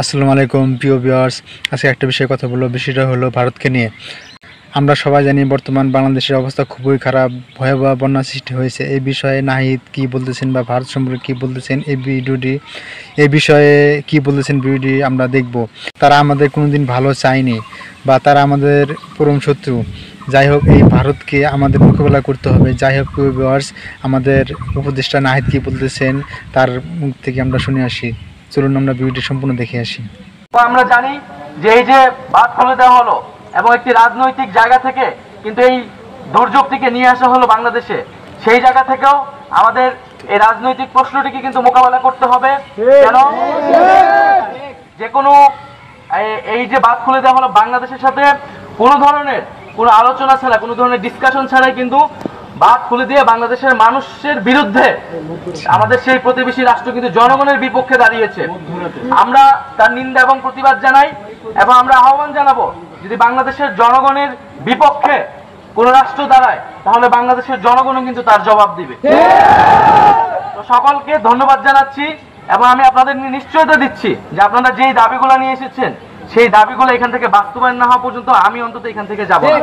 আসসালামু আলাইকুম প্রিয় ভিউয়ার্স। আজকে একটা বিষয়ে কথা বলবো, বিষয়টা হলো ভারতকে নিয়ে। আমরা সবাই জানি বর্তমান বাংলাদেশের অবস্থা খুবই খারাপ, ভয়াবহ বন্যা সৃষ্টি হয়েছে। এই বিষয়ে নাহিদ কি বলতেছেন বা ভারত সম্পর্কে কি বলতেছেন, এই বিষয়ে কি বলতেছেন ভিডিওটি আমরা দেখব। তারা আমাদের কোনোদিন ভালো চায়নি বা তারা আমাদের পরম শত্রু। যাই হোক, এই ভারতকে আমাদের মোকাবেলা করতে হবে। যাই হোক প্রিয় ভিউয়ার্স, আমাদের উপদেষ্টা নাহিদ কি বলতেছেন তার মুখ থেকে আমরা শুনে আসি। চলুন আমরা ভিডিওটি সম্পূর্ণ দেখে আসি। আমরা জানি যে এই যে বাঁধ খুলে দেওয়া হলো এবং একটি রাজনৈতিক জায়গা থেকে কিন্তু এই দুর্যোগটিকে নিয়ে আসা হলো বাংলাদেশে, সেই জায়গা থেকেও আমাদের এই রাজনৈতিক প্রশ্নটিকে কিন্তু মোকাবেলা করতে হবে। কেন যে কোনো এই যে বাঁধ খুলে দেওয়া হলো বাংলাদেশের সাথে কোনো ধরনের কোনো আলোচনা ছাড়া, কোনো ধরনের ডিসকাশন ছাড়াই কিন্তু বাঁধ খুলে দিয়ে বাংলাদেশের মানুষের বিরুদ্ধে আমাদের সেই প্রতিবেশী রাষ্ট্র কিন্তু জনগণের বিপক্ষে দাঁড়িয়েছে। আমরা তার নিন্দা এবং প্রতিবাদ জানাই এবং আমরা আহ্বান জানাবো, যদি বাংলাদেশের জনগণের বিপক্ষে কোন রাষ্ট্র দাঁড়ায় তাহলে বাংলাদেশের জনগণও কিন্তু তার জবাব দিবে। তো সকলকে ধন্যবাদ জানাচ্ছি এবং আমি আপনাদের নিশ্চয়তা দিচ্ছি যে আপনারা যেই দাবিগুলো নিয়ে এসেছেন সেই দাবিগুলো এখান থেকে বাস্তবায়ন না হওয়া পর্যন্ত আমি অন্তত এখান থেকে যাব না।